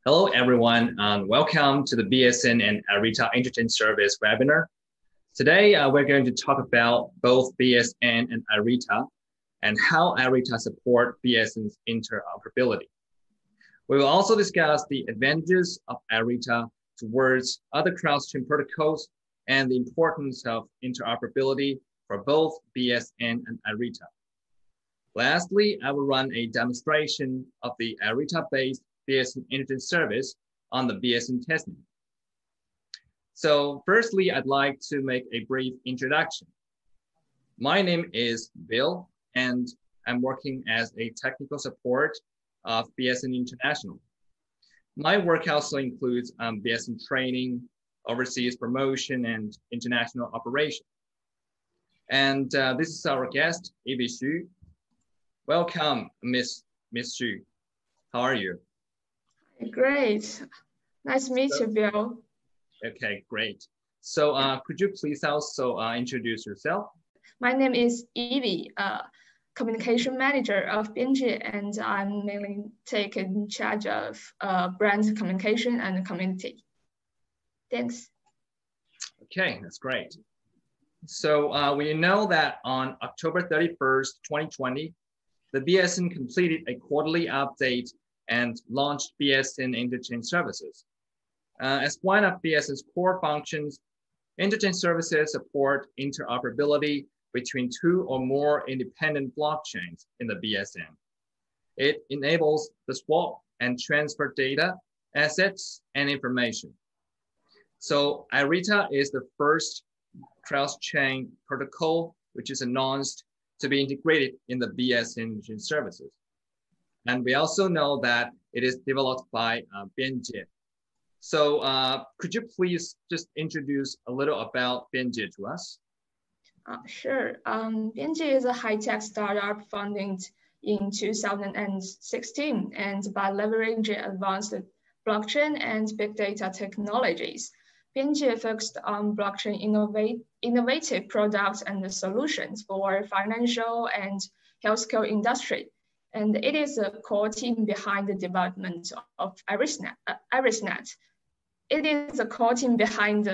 Hello, everyone, and welcome to the BSN and IRITA Interchain Service webinar. Today, we're going to talk about both BSN and IRITA and how IRITA support BSN's interoperability. We will also discuss the advantages of IRITA towards other cross-chain protocols and the importance of interoperability for both BSN and IRITA. Lastly, I will run a demonstration of the IRITA-based BSN Interchain service on the BSN testnet. So firstly, I'd like to make a brief introduction. My name is Bill, and I'm working as a technical support of BSN International. My work also includes BSN training, overseas promotion, and international operation. And this is our guest, Ivy Xu. Welcome, Miss Xu. How are you? Great. Nice to meet you, Bill. Okay, great. So could you please also introduce yourself? My name is Evie, communication manager of BNG, and I'm mainly taking charge of brand communication and community. Thanks. Okay, that's great. So we know that on October 31st, 2020, the BSN completed a quarterly update and launched BSN Interchain Services. As one of BSN's core functions, Interchain Services support interoperability between two or more independent blockchains in the BSN. It enables the swap and transfer data, assets, and information. So IRITA is the first cross-chain protocol which is announced to be integrated in the BSN Interchain Services. And we also know that it is developed by BNG. So could you please just introduce a little about BNG to us? Sure. BNG is a high-tech startup founded in 2016, and by leveraging advanced blockchain and big data technologies, BNG focused on blockchain innovative products and solutions for financial and healthcare industry. And it is a core team behind the development of IRISnet. It is a core team behind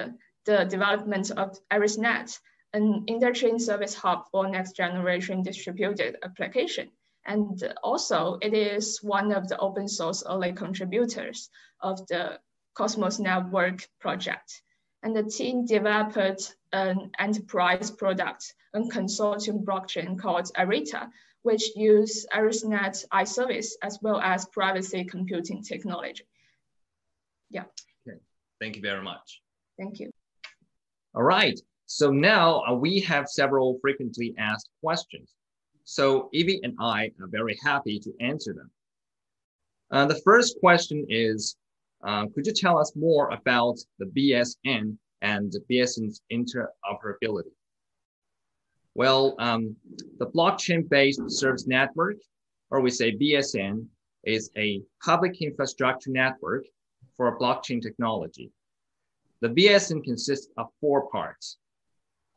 the development of IRISnet, an interchain service hub for next generation distributed application. And also it is one of the open source early contributors of the Cosmos Network project. And the team developed an enterprise product, a consortium blockchain called IRITA, which use IRISnet iService as well as privacy computing technology. Yeah. Okay. Thank you very much. Thank you. All right. So now we have several frequently asked questions. So Evie and I are very happy to answer them. The first question is, could you tell us more about the BSN and the BSN's interoperability? Well, the blockchain-based service network, or we say BSN, is a public infrastructure network for blockchain technology. The BSN consists of four parts: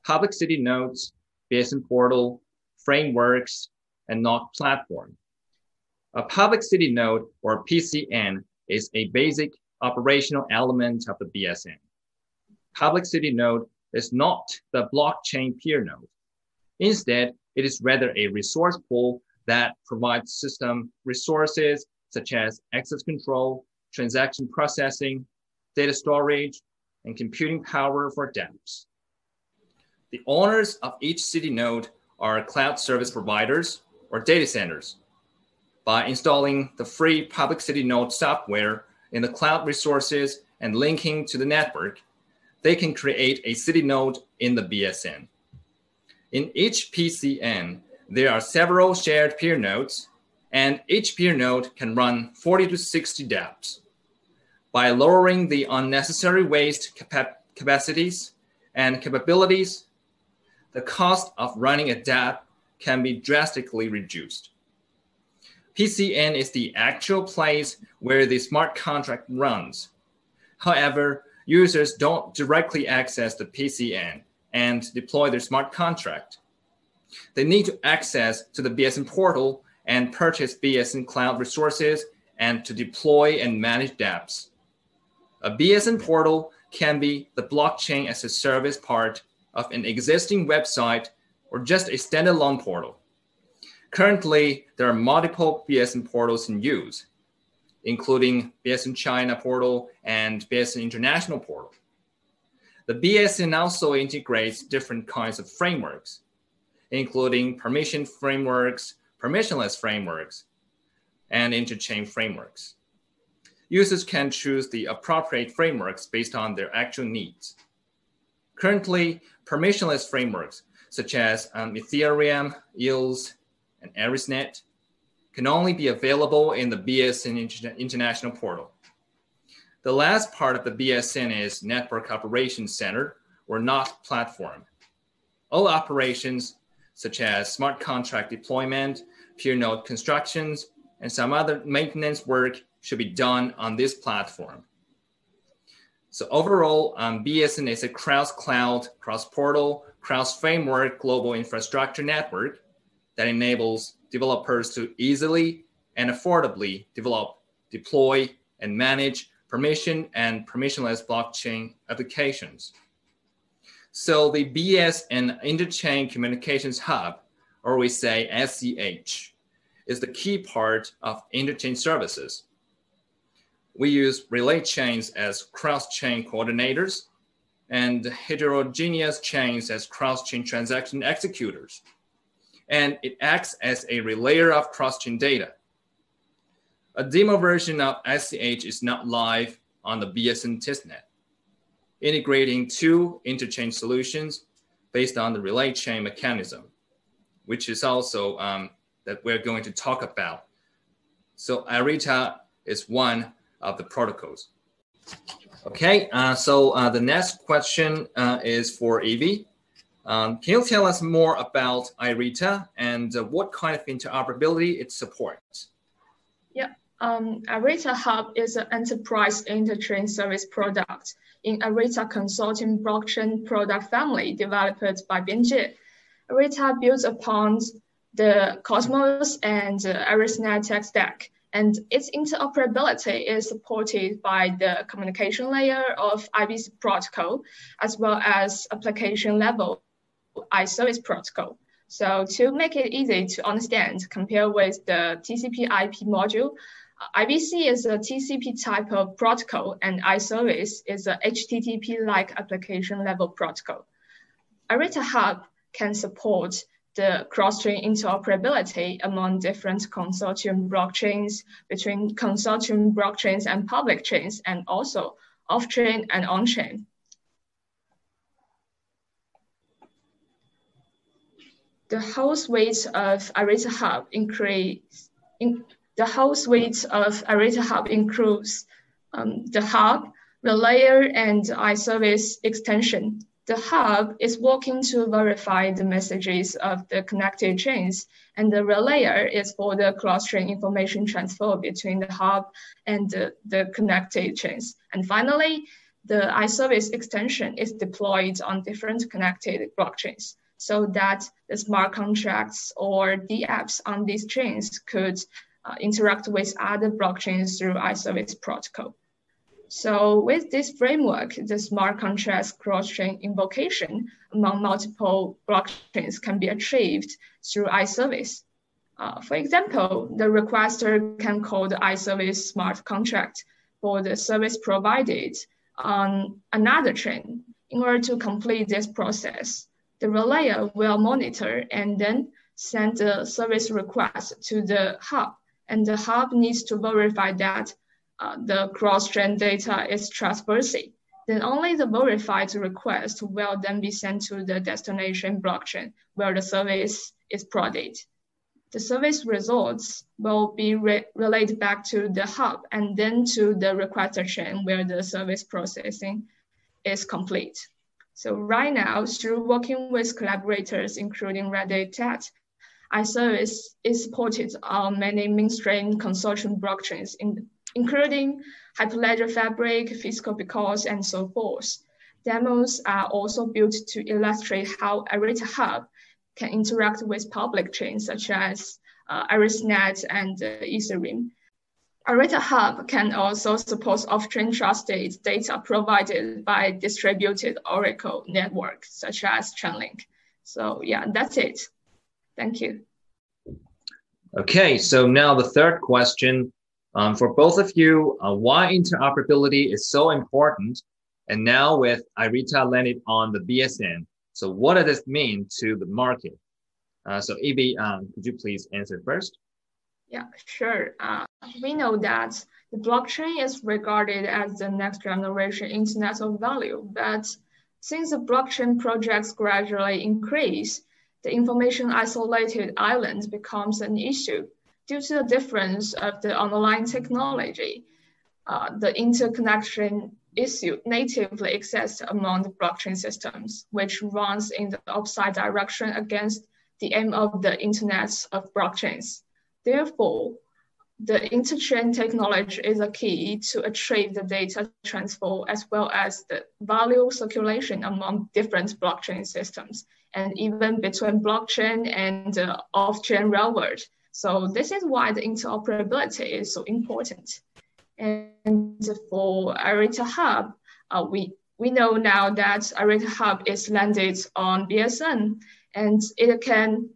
public city nodes, BSN portal, frameworks, and NOC platform. A public city node, or PCN, is a basic operational element of the BSN. Public city node is not the blockchain peer node. Instead, it is rather a resource pool that provides system resources such as access control, transaction processing, data storage, and computing power for dApps. The owners of each city node are cloud service providers or data centers. By installing the free public city node software in the cloud resources and linking to the network, they can create a city node in the BSN. In each PCN, there are several shared peer nodes, and each peer node can run 40 to 60 dApps. By lowering the unnecessary waste capacities and capabilities, the cost of running a dApp can be drastically reduced. PCN is the actual place where the smart contract runs. However, users don't directly access the PCN and deploy their smart contract. They need to access to the BSN portal and purchase BSN cloud resources and to deploy and manage dApps. A BSN portal can be the blockchain as a service part of an existing website or just a standalone portal. Currently, there are multiple BSN portals in use, including BSN China portal and BSN International portal. The BSN also integrates different kinds of frameworks, including permission frameworks, permissionless frameworks, and interchain frameworks. Users can choose the appropriate frameworks based on their actual needs. Currently, permissionless frameworks such as Ethereum, EOS, and IRISnet can only be available in the BSN International portal. The last part of the BSN is Network Operations Center, or NOT platform. All operations, such as smart contract deployment, peer node constructions, and some other maintenance work should be done on this platform. So overall, BSN is a cross-cloud, cross-portal, cross-framework global infrastructure network that enables developers to easily and affordably develop, deploy, and manage permission and permissionless blockchain applications. So the BSN Interchain Communications Hub, or we say SCH, is the key part of interchain services. We use relay chains as cross-chain coordinators and heterogeneous chains as cross-chain transaction executors. And it acts as a relayer of cross-chain data. A demo version of SCH is not live on the BSN testnet, integrating two interchain solutions based on the relay chain mechanism, which is also that we're going to talk about. So IRITA is one of the protocols. Okay, so the next question is for Evie. Can you tell us more about IRITA and what kind of interoperability it supports? Yeah, IRITA Hub is an enterprise interchain service product in IRITA Consortium blockchain product family developed by Bianjie. IRITA builds upon the Cosmos and IRISnet tech stack, and its interoperability is supported by the communication layer of IBC protocol, as well as application level iService protocol. So to make it easy to understand, compare with the TCP/IP module, IBC is a TCP type of protocol and iService is a HTTP-like application level protocol. IRITA Hub can support the cross-chain interoperability among different consortium blockchains, between consortium blockchains and public chains, and also off-chain and on-chain. The whole suite of IRITA Hub includes the hub, the layer, and iService extension. The hub is working to verify the messages of the connected chains, and the relayer is for the cross-chain information transfer between the hub and the connected chains. And finally, the iService extension is deployed on different connected blockchains, so that the smart contracts or the apps on these chains could interact with other blockchains through iService protocol. So with this framework, the smart contracts cross-chain invocation among multiple blockchains can be achieved through iService. For example, the requester can call the iService smart contract for the service provided on another chain. In order to complete this process, the relayer will monitor and then send the service request to the hub, and the hub needs to verify that the cross-chain data is trustworthy. Then only the verified request will then be sent to the destination blockchain where the service is prodded. The service results will be relayed back to the hub and then to the requester chain where the service processing is complete. So right now, through working with collaborators, including Red Hat, iService is supported on many mainstream consortium blockchains, including Hyperledger Fabric, Fiscal Because, and so forth. Demos are also built to illustrate how IRITA Hub can interact with public chains such as IRISnet and Ethereum. IRITA Hub can also support off-chain trusted data provided by distributed Oracle networks, such as Chainlink. So yeah, that's it. Thank you. Okay, so now the third question for both of you, why interoperability is so important? And now with IRITA landed on the BSN, so what does this mean to the market? So Evie, could you please answer first? Yeah, sure. We know that the blockchain is regarded as the next generation internet of value, but since the blockchain projects gradually increase, the information isolated island becomes an issue due to the difference of the underlying technology. The interconnection issue natively exists among the blockchain systems, which runs in the opposite direction against the aim of the internet of blockchains. Therefore, the interchain technology is a key to achieve the data transfer as well as the value circulation among different blockchain systems and even between blockchain and the off-chain railroad. So this is why the interoperability is so important. And for IRITA Hub, we know now that IRITA Hub is landed on BSN, and it can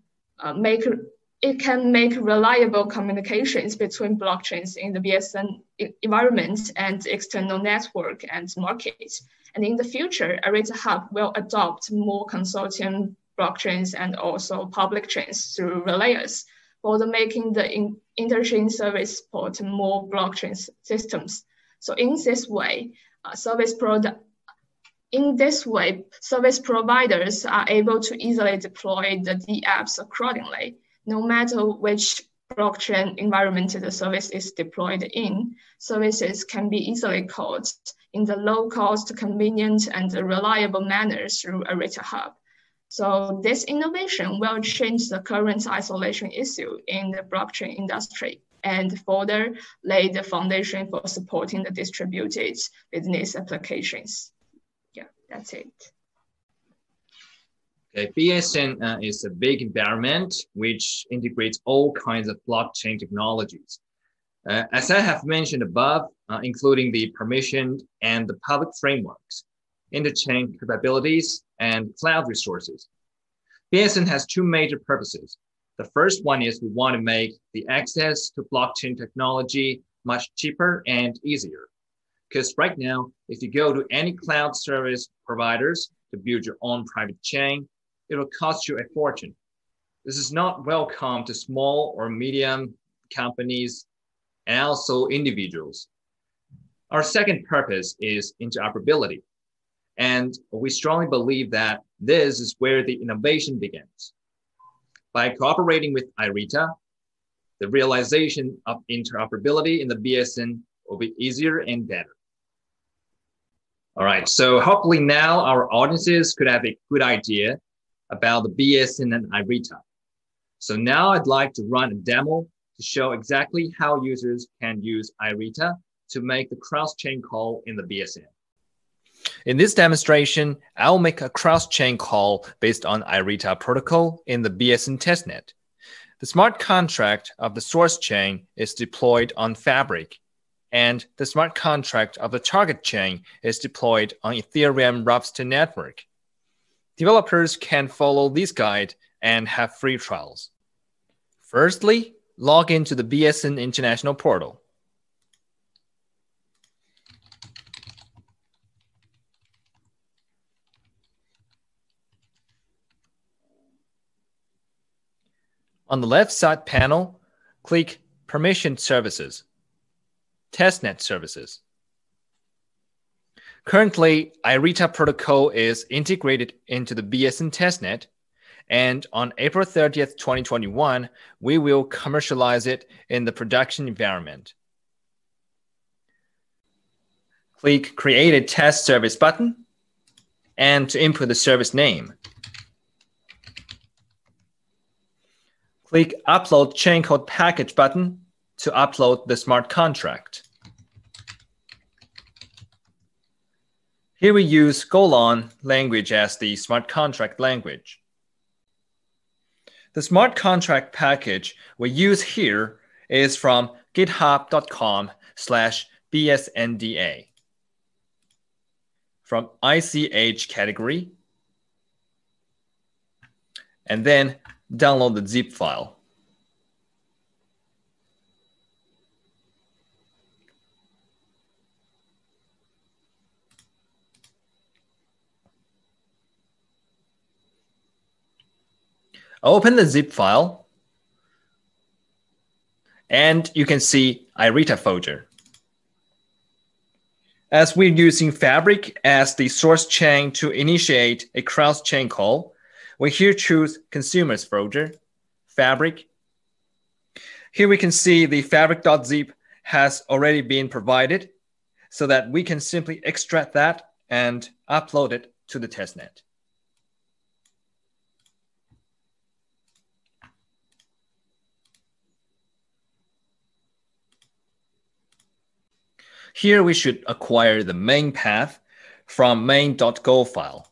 make reliable communications between blockchains in the BSN environment and external network and markets. And in the future, IRITA Hub will adopt more consortium blockchains and also public chains through relayers for making the interchain service support more blockchain systems. So in this way, service providers are able to easily deploy the apps accordingly. No matter which blockchain environment the service is deployed in, services can be easily called in the low-cost, convenient, and reliable manner through IRITA Hub. So this innovation will change the current isolation issue in the blockchain industry and further lay the foundation for supporting the distributed business applications. Yeah, that's it. Okay, BSN is a big environment which integrates all kinds of blockchain technologies. As I have mentioned above, including the permissioned and the public frameworks, interchain capabilities, and cloud resources. BSN has two major purposes. The first one is we want to make the access to blockchain technology much cheaper and easier. Because right now, if you go to any cloud service providers to build your own private chain, it will cost you a fortune. This is not welcome to small or medium companies and also individuals. Our second purpose is interoperability. And we strongly believe that this is where the innovation begins. By cooperating with IRITA, the realization of interoperability in the BSN will be easier and better. All right, so hopefully now our audiences could have a good idea about the BSN and IRITA. So now I'd like to run a demo to show exactly how users can use IRITA to make the cross-chain call in the BSN. In this demonstration, I'll make a cross-chain call based on IRITA protocol in the BSN testnet. The smart contract of the source chain is deployed on Fabric, and the smart contract of the target chain is deployed on Ethereum Ropsten network. Developers can follow this guide and have free trials. Firstly, log into the BSN International portal. On the left side panel, click Permissioned Services, Testnet Services. Currently, IRITA protocol is integrated into the BSN testnet, and on April 30th, 2021, we will commercialize it in the production environment. Click Create a Test Service button, and to input the service name. Click Upload Chain Code Package button to upload the smart contract. Here we use Golang language as the smart contract language. The smart contract package we use here is from github.com/bsnda. From ICH category, and then download the zip file. Open the zip file, and you can see IRITA folder. As we're using Fabric as the source chain to initiate a cross-chain call, we here choose Consumers folder, Fabric. Here we can see the fabric.zip has already been provided so that we can simply extract that and upload it to the testnet. Here we should acquire the main path from main.go file.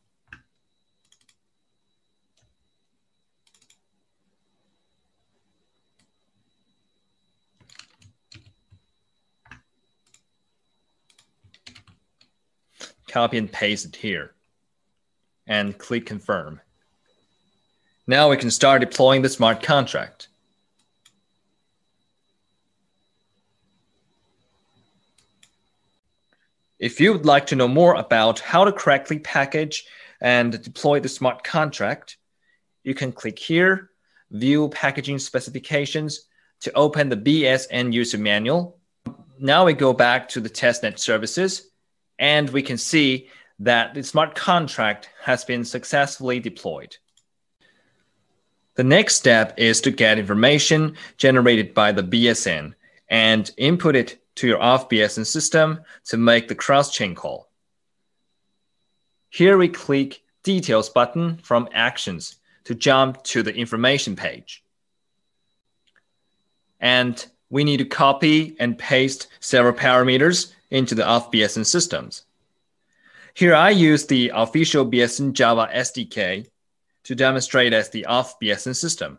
Copy and paste it here and click confirm. Now we can start deploying the smart contract. If you would like to know more about how to correctly package and deploy the smart contract, you can click here, View Packaging Specifications, to open the BSN user manual. Now we go back to the testnet services, and we can see that the smart contract has been successfully deployed. The next step is to get information generated by the BSN and input it to your off-BSN system to make the cross-chain call. Here we click Details button from Actions to jump to the information page. And we need to copy and paste several parameters into the off-BSN systems. Here I use the official BSN Java SDK to demonstrate as the off-BSN system.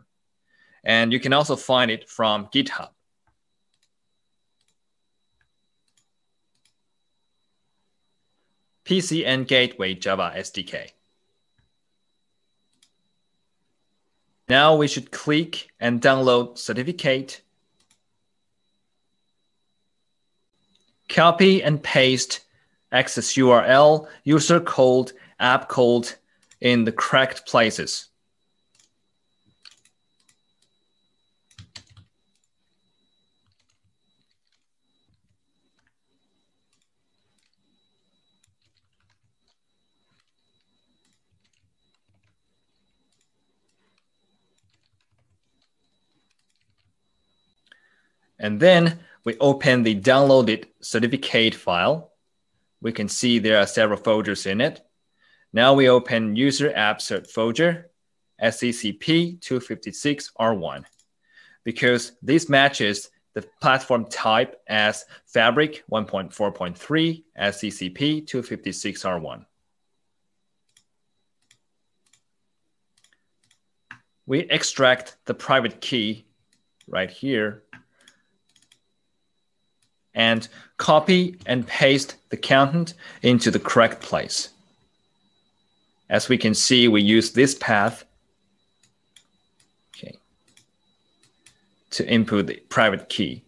And you can also find it from GitHub. PCN Gateway Java SDK. Now we should click and download certificate. Copy and paste access URL, user code, app code in the correct places. And then we open the downloaded certificate file. We can see there are several folders in it. Now we open user app cert folder, SCCP 256R1, because this matches the platform type as Fabric 1.4.3 SCCP 256R1. We extract the private key right here and copy and paste the content into the correct place. As we can see, we use this path to input the private key.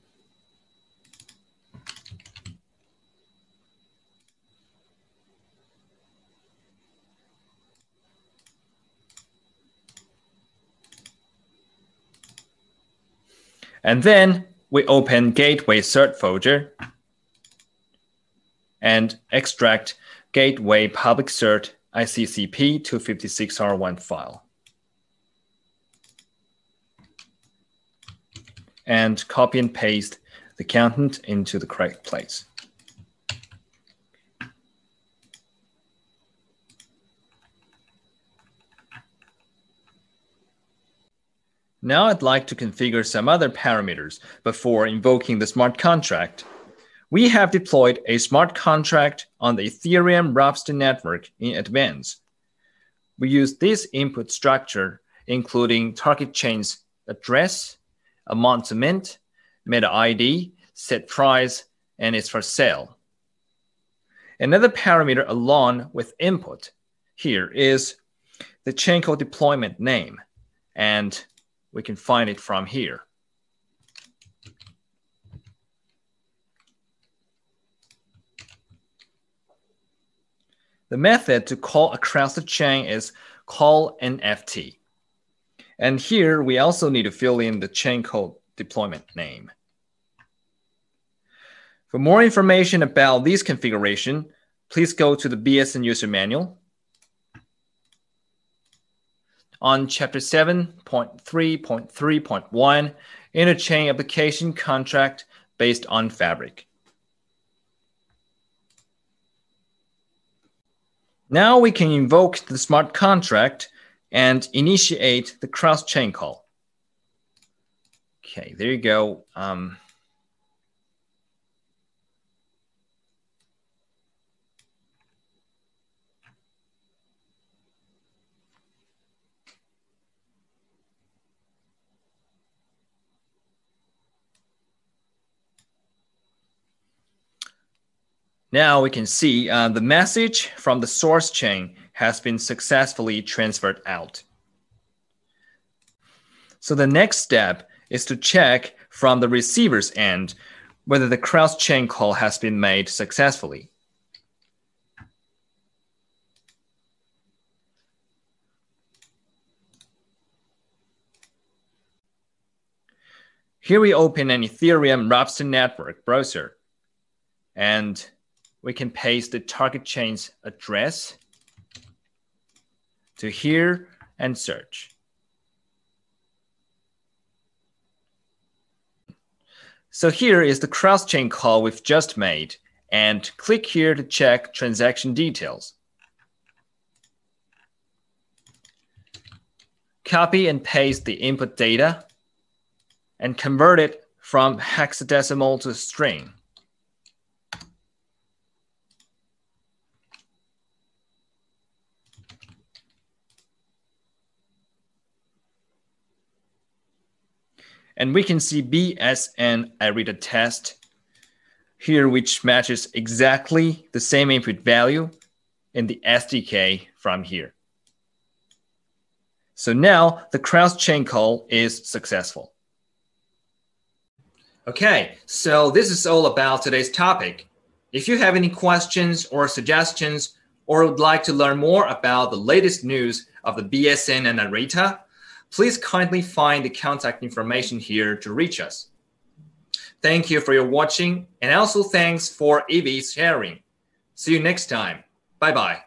And then we open Gateway Cert folder and extract Gateway Public Cert ICCP 256R1 file. And copy and paste the content into the correct place. Now I'd like to configure some other parameters before invoking the smart contract. We have deployed a smart contract on the Ethereum Ropsten network in advance. We use this input structure, including target chain's address, amount to mint, meta ID, set price, and it's for sale. Another parameter along with input here is the chain code deployment name, and we can find it from here. The method to call across the chain is call NFT. And here we also need to fill in the chain code deployment name. For more information about this configuration, please go to the BSN user manual. On Chapter 7.3.3.1, Interchain Application Contract based on Fabric. Now we can invoke the smart contract and initiate the cross-chain call. Okay, there you go. Now we can see the message from the source chain has been successfully transferred out. So the next step is to check from the receiver's end whether the cross-chain call has been made successfully. Here we open an Ethereum Robson Network browser, and we can paste the target chain's address to here and search. So here is the cross-chain call we've just made, and click here to check transaction details. Copy and paste the input data and convert it from hexadecimal to string. And we can see BSN IRITA test here, which matches exactly the same input value in the SDK from here. So now the cross-chain call is successful. Okay, so this is all about today's topic. If you have any questions or suggestions, or would like to learn more about the latest news of the BSN and IRITA, please kindly find the contact information here to reach us. Thank you for your watching, and also thanks for Evie's sharing. See you next time. Bye-bye.